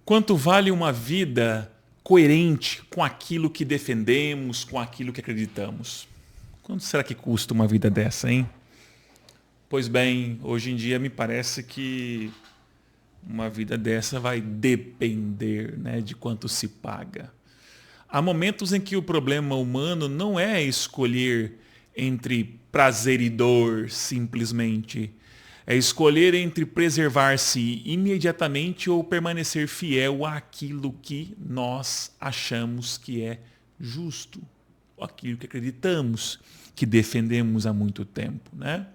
Quanto vale uma vida coerente com aquilo que defendemos, com aquilo que acreditamos? Quanto será que custa uma vida dessa, hein? Pois bem, hoje em dia me parece que uma vida dessa vai depender, né, de quanto se paga. Há momentos em que o problema humano não é escolher entre prazer e dor, simplesmente. É escolher entre preservar-se imediatamente ou permanecer fiel àquilo que nós achamos que é justo, aquilo que acreditamos, que defendemos há muito tempo, né?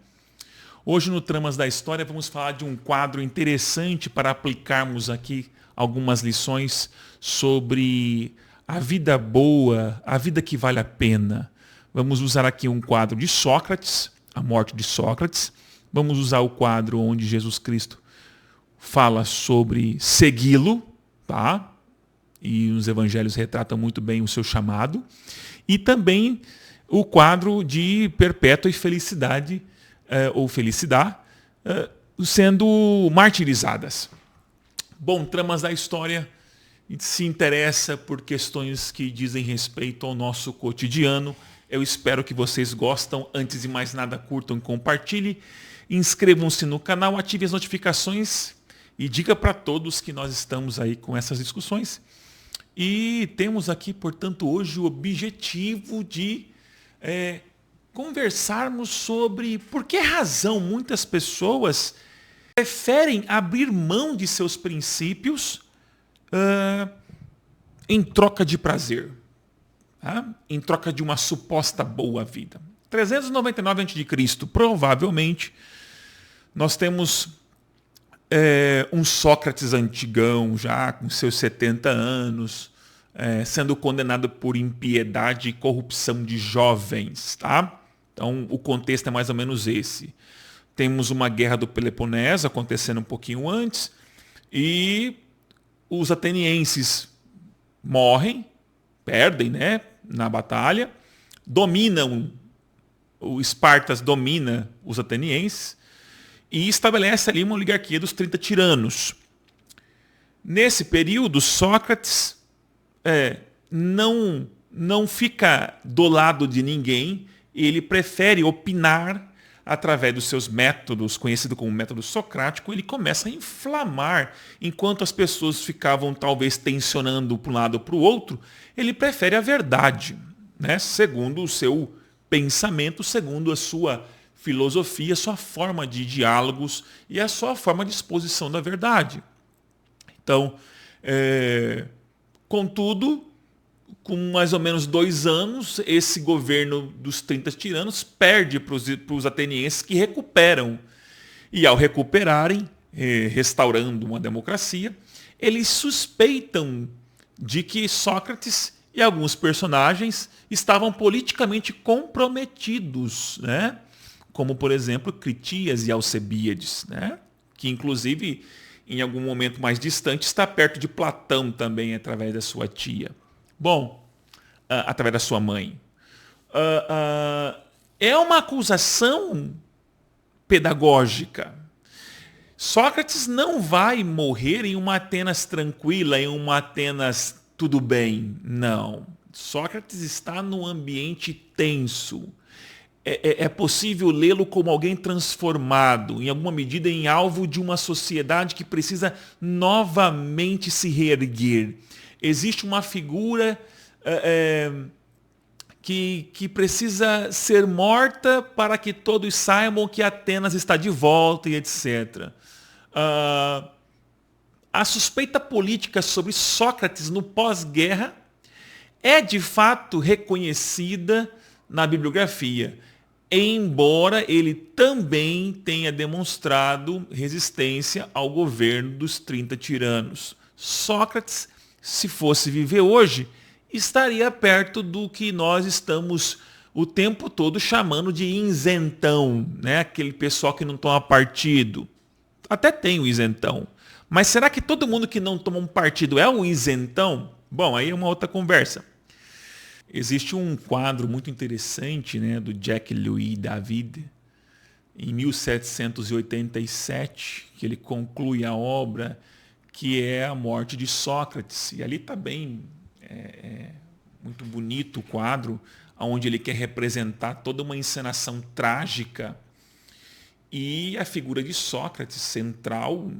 Hoje no Tramas da História vamos falar de um quadro interessante para aplicarmos aqui algumas lições sobre a vida boa, a vida que vale a pena. Vamos usar aqui um quadro de Sócrates, a morte de Sócrates. Vamos usar o quadro onde Jesus Cristo fala sobre segui-lo, tá? E os evangelhos retratam muito bem o seu chamado. E também o quadro de Perpétua e Felicidade, ou Felicidade, sendo martirizadas. Bom, Tramas da História se interessa por questões que dizem respeito ao nosso cotidiano. Eu espero que vocês gostam. Antes de mais nada, curtam e compartilhem. Inscrevam-se no canal, ativem as notificações e diga para todos que nós estamos aí com essas discussões. E temos aqui, portanto, hoje o objetivo de conversarmos sobre por que razão muitas pessoas preferem abrir mão de seus princípios em troca de prazer, tá? Em troca de uma suposta boa vida. 399 a.C., provavelmente, nós temos um Sócrates antigão, já com seus 70 anos, sendo condenado por impiedade e corrupção de jovens, tá? Então, o contexto é mais ou menos esse. Temos uma guerra do Peloponeso acontecendo um pouquinho antes, e os atenienses morrem, perdem, né, na batalha, o Espartas domina os atenienses e estabelece ali uma oligarquia dos 30 tiranos. Nesse período, Sócrates não fica do lado de ninguém, ele prefere opinar através dos seus métodos, conhecido como método socrático. Ele começa a inflamar, enquanto as pessoas ficavam talvez tensionando para um lado ou para o outro, ele prefere a verdade, né? Segundo o seu pensamento, segundo a sua filosofia, a sua forma de diálogos e a sua forma de exposição da verdade. Então, contudo, com mais ou menos 2 anos, esse governo dos 30 tiranos perde para os atenienses, que recuperam. E ao recuperarem, restaurando uma democracia, eles suspeitam de que Sócrates e alguns personagens estavam politicamente comprometidos, né? Como, por exemplo, Critias e Alcebíades, né? Que, inclusive, em algum momento mais distante, está perto de Platão também, através da sua tia. Bom, através da sua mãe. É uma acusação pedagógica. Sócrates não vai morrer em uma Atenas tranquila, em uma Atenas tudo bem. Não. Sócrates está num ambiente tenso. É possível lê-lo como alguém transformado, em alguma medida em alvo de uma sociedade que precisa novamente se reerguer. Existe uma figura que precisa ser morta para que todos saibam que Atenas está de volta e etc. A suspeita política sobre Sócrates no pós-guerra é de fato reconhecida na bibliografia, embora ele também tenha demonstrado resistência ao governo dos 30 tiranos. Sócrates, se fosse viver hoje, estaria perto do que nós estamos o tempo todo chamando de isentão, né? Aquele pessoal que não toma partido. Até tem o isentão. Mas será que todo mundo que não toma um partido é um isentão? Bom, aí é uma outra conversa. Existe um quadro muito interessante, né, do Jacques-Louis David, em 1787, que ele conclui a obra que é a morte de Sócrates. E ali está bem, muito bonito o quadro, onde ele quer representar toda uma encenação trágica e a figura de Sócrates central,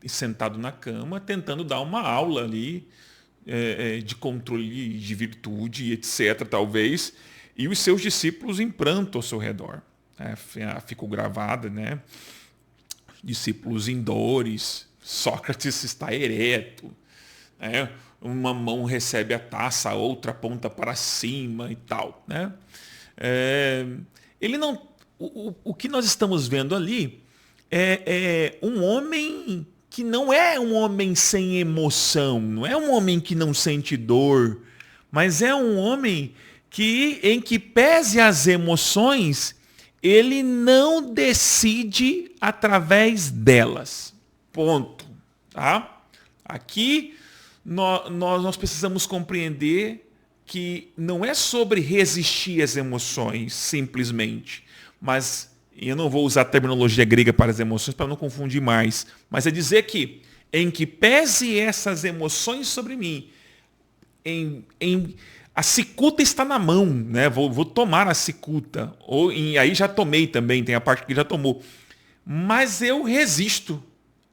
sentado na cama, tentando dar uma aula ali de controle de virtude, etc., talvez, e os seus discípulos em pranto ao seu redor. Ficou gravada, né? Discípulos em dores, Sócrates está ereto, né? Uma mão recebe a taça, a outra aponta para cima e tal, né? Ele não, o que nós estamos vendo ali é um homem que não é um homem sem emoção, não é um homem que não sente dor, mas é um homem em que pese as emoções, ele não decide através delas. Ponto. Tá? Aqui nós precisamos compreender que não é sobre resistir às emoções, simplesmente, mas eu não vou usar a terminologia grega para as emoções para não confundir mais, mas é dizer que em que pese essas emoções sobre mim, a cicuta está na mão, né? Vou tomar a cicuta, aí já tomei também, tem a parte que já tomou, mas eu resisto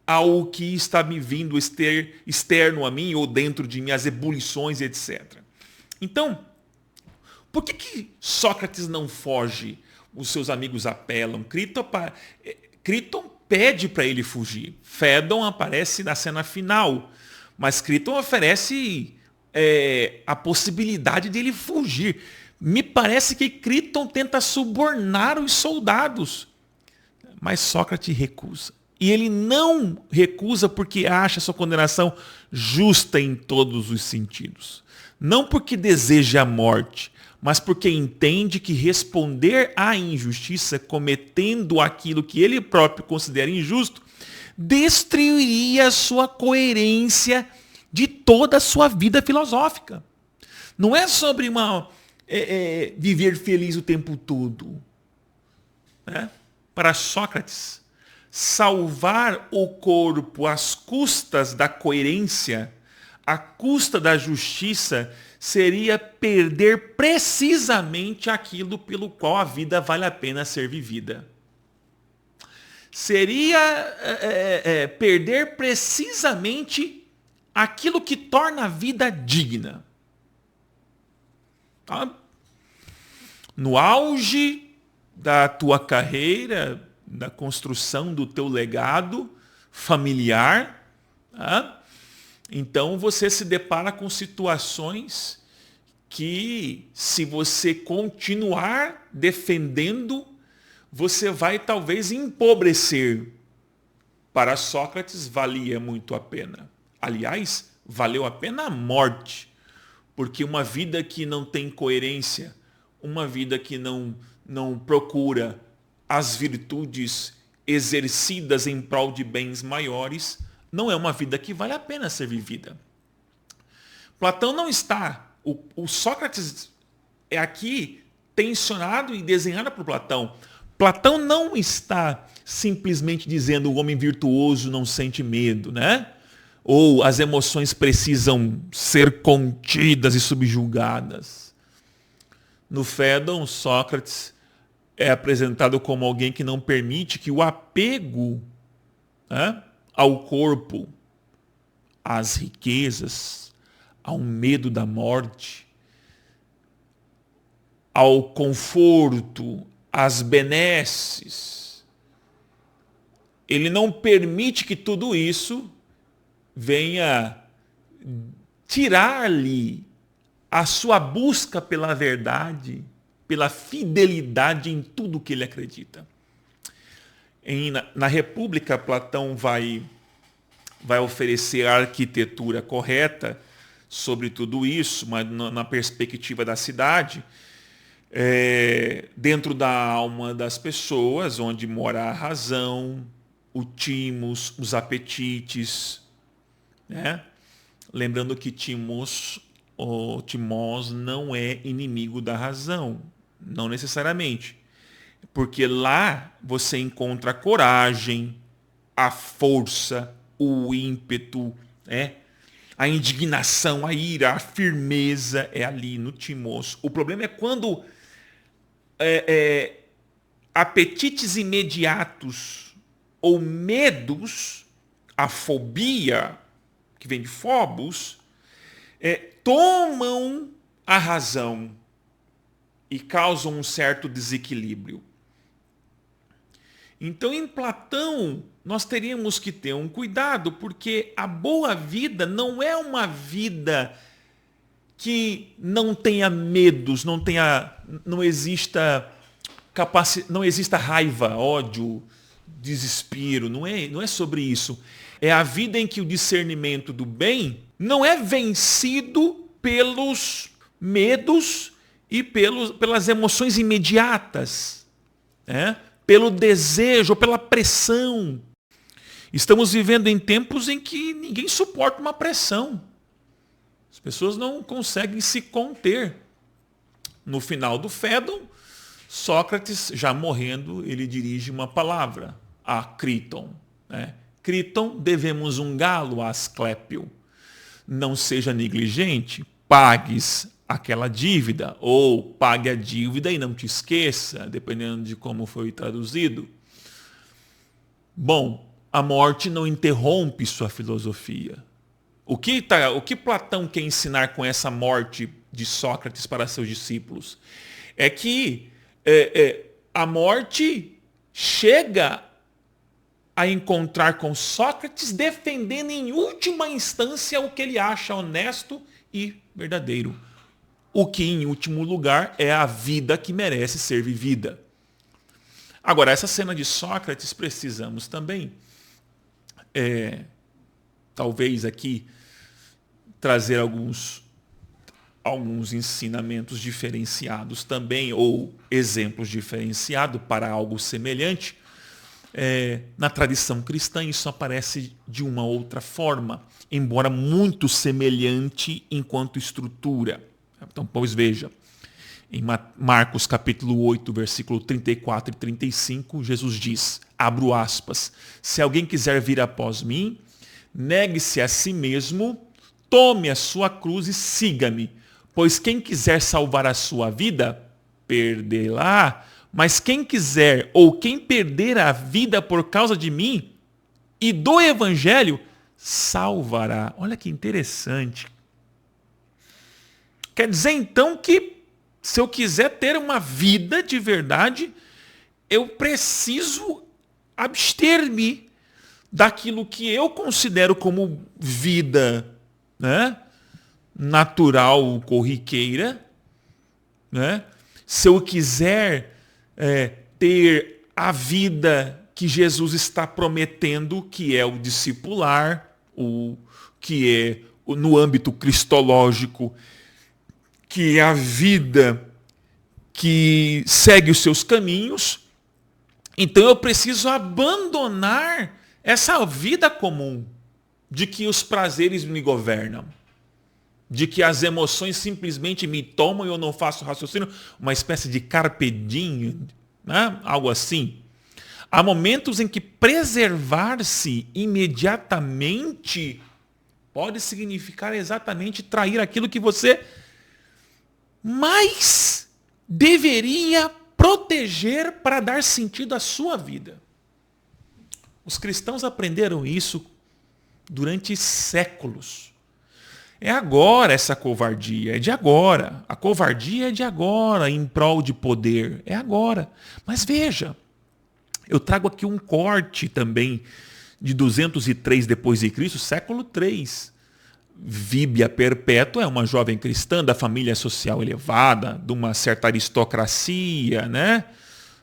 ao que está me vindo externo a mim ou dentro de mim, as ebulições, etc. Então, por que Sócrates não foge? Os seus amigos apelam. Críton pede para ele fugir. Fédon aparece na cena final, mas Críton oferece a possibilidade de ele fugir. Me parece que Críton tenta subornar os soldados, mas Sócrates recusa. E ele não recusa porque acha sua condenação justa em todos os sentidos. Não porque deseja a morte, mas porque entende que responder à injustiça, cometendo aquilo que ele próprio considera injusto, destruiria a sua coerência de toda a sua vida filosófica. Não é sobre viver feliz o tempo todo. Né? Para Sócrates, salvar o corpo às custas da coerência, à custa da justiça, seria perder precisamente aquilo pelo qual a vida vale a pena ser vivida. Seria perder precisamente aquilo que torna a vida digna. Tá? No auge da tua carreira, da construção do teu legado familiar, tá? Então você se depara com situações que, se você continuar defendendo, você vai talvez empobrecer. Para Sócrates valia muito a pena. Aliás, valeu a pena a morte, porque uma vida que não tem coerência, uma vida que não procura as virtudes exercidas em prol de bens maiores, não é uma vida que vale a pena ser vivida. Platão não está... O Sócrates é aqui tensionado e desenhado por Platão. Platão não está simplesmente dizendo o homem virtuoso não sente medo, né? Ou as emoções precisam ser contidas e subjugadas. No Fédon, Sócrates é apresentado como alguém que não permite que o apego, né, ao corpo, às riquezas, ao medo da morte, ao conforto, às benesses. Ele não permite que tudo isso venha tirar-lhe a sua busca pela verdade, pela fidelidade em tudo que ele acredita. Na República, Platão vai oferecer a arquitetura correta sobre tudo isso, mas na perspectiva da cidade, dentro da alma das pessoas, onde mora a razão, o timos, os apetites, né? Lembrando que Timós não é inimigo da razão, não necessariamente, porque lá você encontra a coragem, a força, o ímpeto, a indignação, a ira, a firmeza é ali no Timóteo. O problema é quando apetites imediatos ou medos, a fobia, que vem de phobos, tomam a razão e causam um certo desequilíbrio. Então, em Platão, nós teríamos que ter um cuidado, porque a boa vida não é uma vida que não tenha medos, não exista raiva, ódio, desespero. Não é sobre isso. É a vida em que o discernimento do bem não é vencido pelos medos e pelas emoções imediatas, pelo desejo, pela pressão. Estamos vivendo em tempos em que ninguém suporta uma pressão. As pessoas não conseguem se conter. No final do Fédon, Sócrates, já morrendo, ele dirige uma palavra a Críton. Críton, devemos um galo a Asclépio. Não seja negligente, pagues aquela dívida, ou pague a dívida e não te esqueça, dependendo de como foi traduzido. Bom, a morte não interrompe sua filosofia. O que Platão quer ensinar com essa morte de Sócrates para seus discípulos? É que a morte chega a encontrar com Sócrates defendendo em última instância o que ele acha honesto e verdadeiro. O que, em último lugar, é a vida que merece ser vivida. Agora, essa cena de Sócrates precisamos também, talvez aqui, trazer alguns ensinamentos diferenciados também, ou exemplos diferenciados para algo semelhante. Na tradição cristã, isso aparece de uma outra forma, embora muito semelhante enquanto estrutura. Então, pois veja, em Marcos capítulo 8, versículo 34 e 35, Jesus diz, abro aspas, se alguém quiser vir após mim, negue-se a si mesmo, tome a sua cruz e siga-me, pois quem quiser salvar a sua vida, perdê-la, mas quem quiser ou quem perder a vida por causa de mim e do evangelho, salvará. Olha que interessante. Quer dizer, então, que se eu quiser ter uma vida de verdade, eu preciso abster-me daquilo que eu considero como vida, natural, corriqueira. Se eu quiser ter a vida que Jesus está prometendo, que é o discipular, que é no âmbito cristológico, que é a vida que segue os seus caminhos, então eu preciso abandonar essa vida comum de que os prazeres me governam, de que as emoções simplesmente me tomam e eu não faço raciocínio, uma espécie de carpe diem, algo assim. Há momentos em que preservar-se imediatamente pode significar exatamente trair aquilo que você mais deveria proteger para dar sentido à sua vida. Os cristãos aprenderam isso durante séculos. É agora essa covardia, é de agora. A covardia é de agora, em prol de poder. É agora. Mas veja, eu trago aqui um corte também de 203 depois de Cristo, século 3. Víbia Perpétua é uma jovem cristã da família social elevada, de uma certa aristocracia,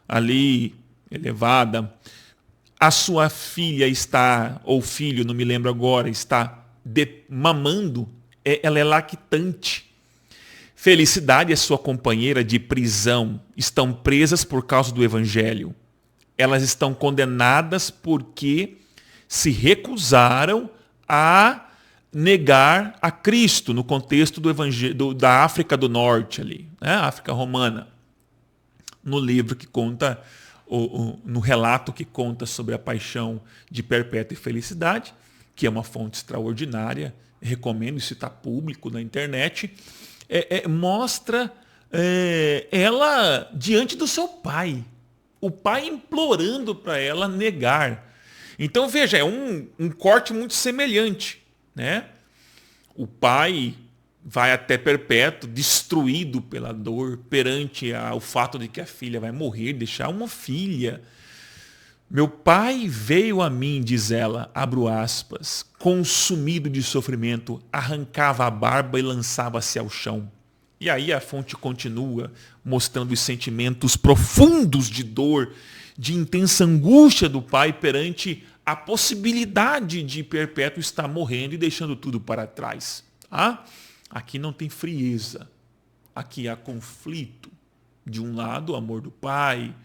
ali elevada. A sua filha está, ou filho, não me lembro agora, está mamando, ela é lactante. Felicidade e sua companheira de prisão estão presas por causa do evangelho. Elas estão condenadas porque se recusaram a negar a Cristo no contexto do evangelho da África do Norte ali, África romana. No livro que conta, no relato que conta sobre a paixão de Perpétua e Felicidade, que é uma fonte extraordinária, recomendo, isso está público na internet, mostra ela diante do seu pai. O pai implorando para ela negar. Então, veja, é um corte muito semelhante, né? O pai vai até perpétuo, destruído pela dor, perante o fato de que a filha vai morrer, deixar uma filha. Meu pai veio a mim, diz ela, abro aspas, consumido de sofrimento, arrancava a barba e lançava-se ao chão. E aí a fonte continua mostrando os sentimentos profundos de dor, de intensa angústia do pai perante a possibilidade de perpétuo estar morrendo e deixando tudo para trás. Tá? Aqui não tem frieza. Aqui há conflito. De um lado, o amor do pai,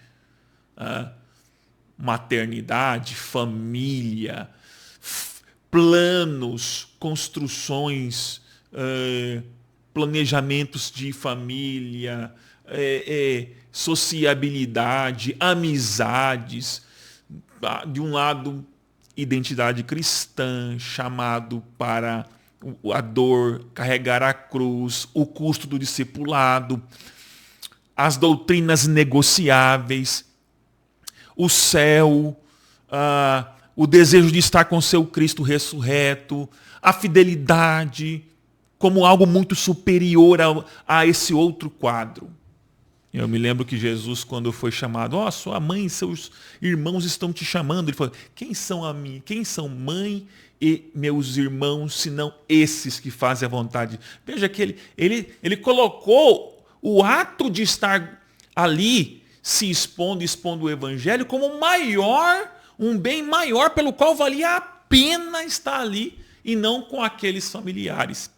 maternidade, família, planos, construções, planejamentos de família, sociabilidade, amizades. De um lado, identidade cristã, chamado para a dor, carregar a cruz, o custo do discipulado, as doutrinas negociáveis, o céu, o desejo de estar com seu Cristo ressurreto, a fidelidade como algo muito superior a esse outro quadro. Eu me lembro que Jesus, quando foi chamado, sua mãe e seus irmãos estão te chamando, ele falou, quem são mãe e meus irmãos, senão esses que fazem a vontade? Veja que ele colocou o ato de estar ali, se expondo o evangelho, como um bem maior, pelo qual valia a pena estar ali, e não com aqueles familiares.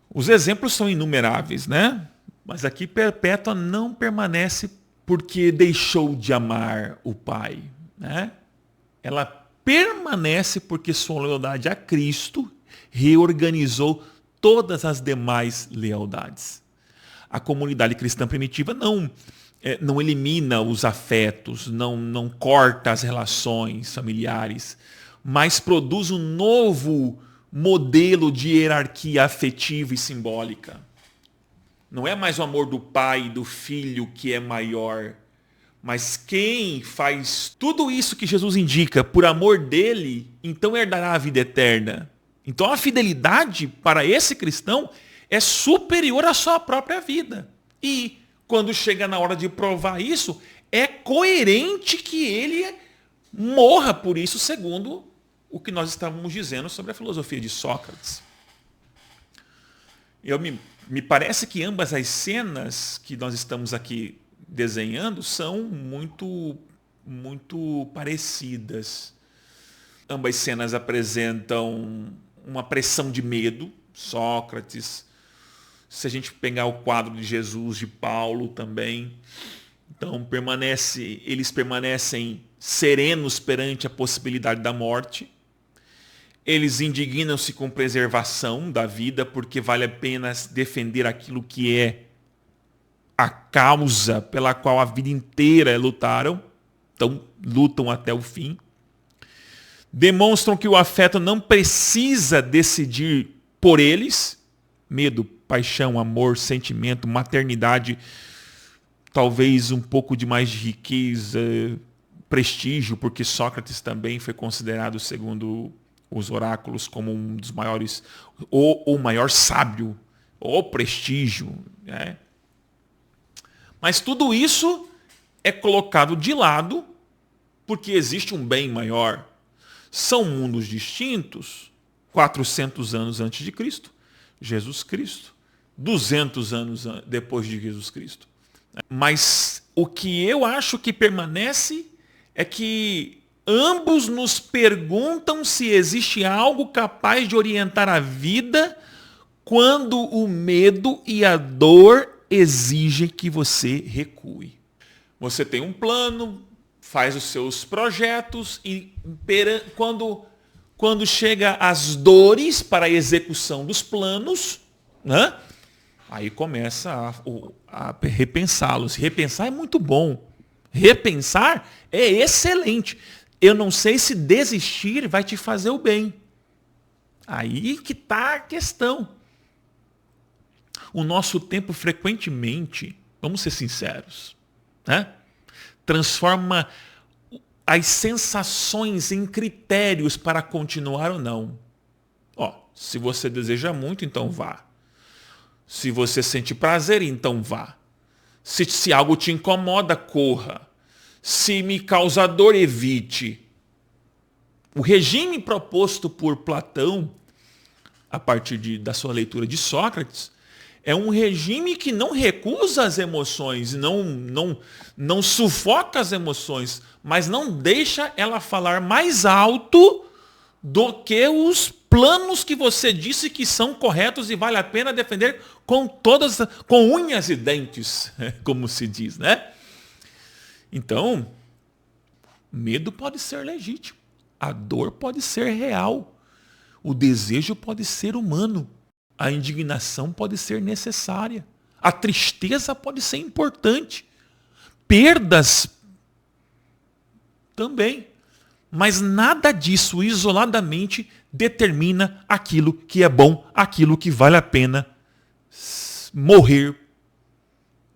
Os exemplos são inumeráveis, né? Mas aqui Perpétua não permanece porque deixou de amar o pai, né? Ela permanece porque sua lealdade a Cristo reorganizou todas as demais lealdades. A comunidade cristã primitiva não elimina os afetos, não corta as relações familiares, mas produz um novo modelo de hierarquia afetiva e simbólica. Não é mais o amor do pai e do filho que é maior, mas quem faz tudo isso que Jesus indica por amor dele, então herdará a vida eterna. Então a fidelidade para esse cristão é superior à sua própria vida. E quando chega na hora de provar isso, é coerente que ele morra por isso, segundo o que nós estávamos dizendo sobre a filosofia de Sócrates. Me parece que ambas as cenas que nós estamos aqui desenhando são muito, muito parecidas. Ambas cenas apresentam uma pressão de medo, Sócrates. Se a gente pegar o quadro de Jesus, de Paulo também. Então eles permanecem serenos perante a possibilidade da morte. Eles indignam-se com preservação da vida, porque vale a pena defender aquilo que é a causa pela qual a vida inteira lutaram. Então, lutam até o fim. Demonstram que o afeto não precisa decidir por eles. Medo, paixão, amor, sentimento, maternidade, talvez um pouco de mais de riqueza, prestígio, porque Sócrates também foi considerado, segundo os oráculos, como um dos maiores, ou o maior sábio, ou prestígio, né? Mas tudo isso é colocado de lado porque existe um bem maior. São mundos distintos, 400 anos antes de Cristo, Jesus Cristo, 200 anos depois de Jesus Cristo. Mas o que eu acho que permanece é que ambos nos perguntam se existe algo capaz de orientar a vida quando o medo e a dor exigem que você recue. Você tem um plano, faz os seus projetos e quando chega as dores para a execução dos planos, né? Aí começa a repensá-los. Repensar é muito bom. Repensar é excelente. eu não sei se desistir vai te fazer o bem. Aí que está a questão. O nosso tempo frequentemente, vamos ser sinceros, né? Transforma as sensações em critérios para continuar ou não. Se você deseja muito, então vá. Se você sente prazer, então vá. Se algo te incomoda, corra. Se me causa dor, evite. O regime proposto por Platão, a partir da sua leitura de Sócrates, é um regime que não recusa as emoções, não sufoca as emoções, mas não deixa ela falar mais alto do que os planos que você disse que são corretos e vale a pena defender com unhas e dentes, como se diz, né? Então, medo pode ser legítimo, a dor pode ser real, o desejo pode ser humano, a indignação pode ser necessária, a tristeza pode ser importante, perdas também. Mas nada disso isoladamente determina aquilo que é bom, aquilo que vale a pena morrer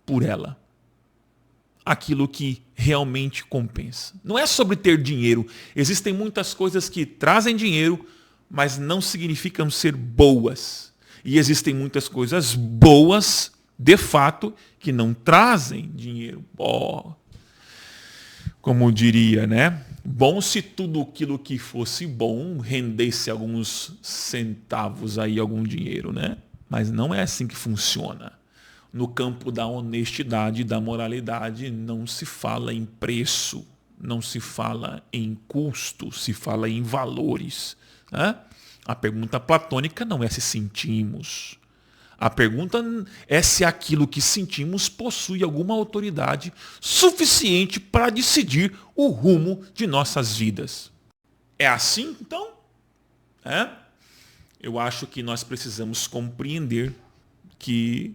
por ela. Aquilo que realmente compensa. Não é sobre ter dinheiro. Existem muitas coisas que trazem dinheiro, mas não significam ser boas. E existem muitas coisas boas, de fato, que não trazem dinheiro. Como diria, né? Bom se tudo aquilo que fosse bom rendesse alguns centavos aí, algum dinheiro, né? Mas não é assim que funciona. No campo da honestidade e da moralidade não se fala em preço, não se fala em custo, se fala em valores, né? A pergunta platônica não é se sentimos. A pergunta é se aquilo que sentimos possui alguma autoridade suficiente para decidir o rumo de nossas vidas. É assim, então? Eu acho que nós precisamos compreender que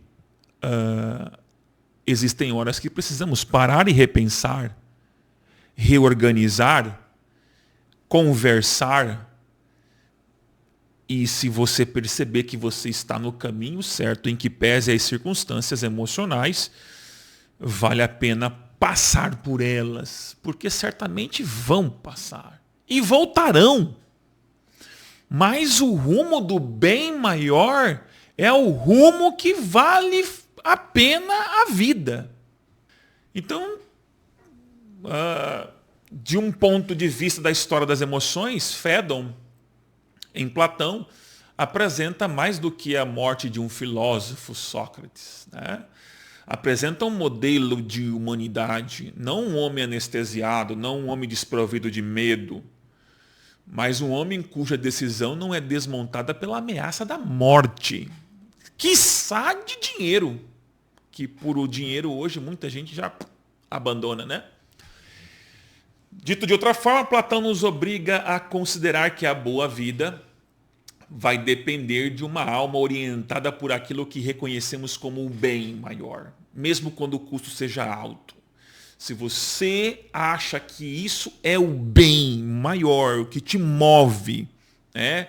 existem horas que precisamos parar e repensar, reorganizar, conversar. E se você perceber que você está no caminho certo, em que pese as circunstâncias emocionais, vale a pena passar por elas, porque certamente vão passar e voltarão. Mas o rumo do bem maior é o rumo que vale a pena a vida. Então, de um ponto de vista da história das emoções, Fédon, em Platão, apresenta mais do que a morte de um filósofo, Sócrates, né? Apresenta um modelo de humanidade, não um homem anestesiado, não um homem desprovido de medo, mas um homem cuja decisão não é desmontada pela ameaça da morte, quiçá de dinheiro, que por o dinheiro hoje muita gente já abandona, né? Dito de outra forma, Platão nos obriga a considerar que a boa vida vai depender de uma alma orientada por aquilo que reconhecemos como o bem maior, mesmo quando o custo seja alto. Se você acha que isso é o bem maior, o que te move, né?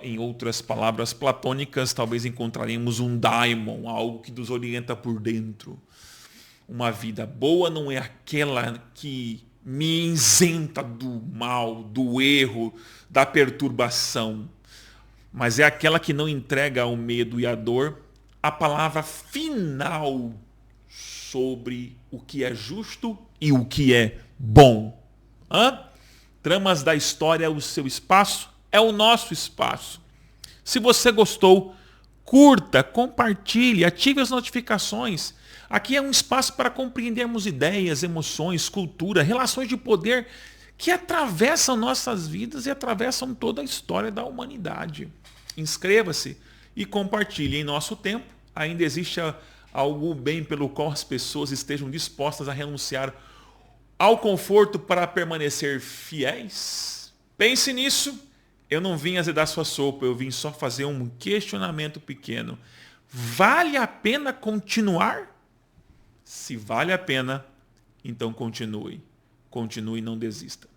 Em outras palavras platônicas, talvez encontraremos um daimon, algo que nos orienta por dentro. Uma vida boa não é aquela que me isenta do mal, do erro, da perturbação, mas é aquela que não entrega ao medo e à dor a palavra final sobre o que é justo e o que é bom. Tramas da História, o seu espaço é o nosso espaço. Se você gostou, curta, compartilhe, ative as notificações. Aqui é um espaço para compreendermos ideias, emoções, cultura, relações de poder que atravessam nossas vidas e atravessam toda a história da humanidade. Inscreva-se e compartilhe. Em nosso tempo, ainda existe algo bem pelo qual as pessoas estejam dispostas a renunciar ao conforto para permanecer fiéis? Pense nisso. Eu não vim azedar sua sopa, eu vim só fazer um questionamento pequeno. Vale a pena continuar? Se vale a pena, então continue. Continue e não desista.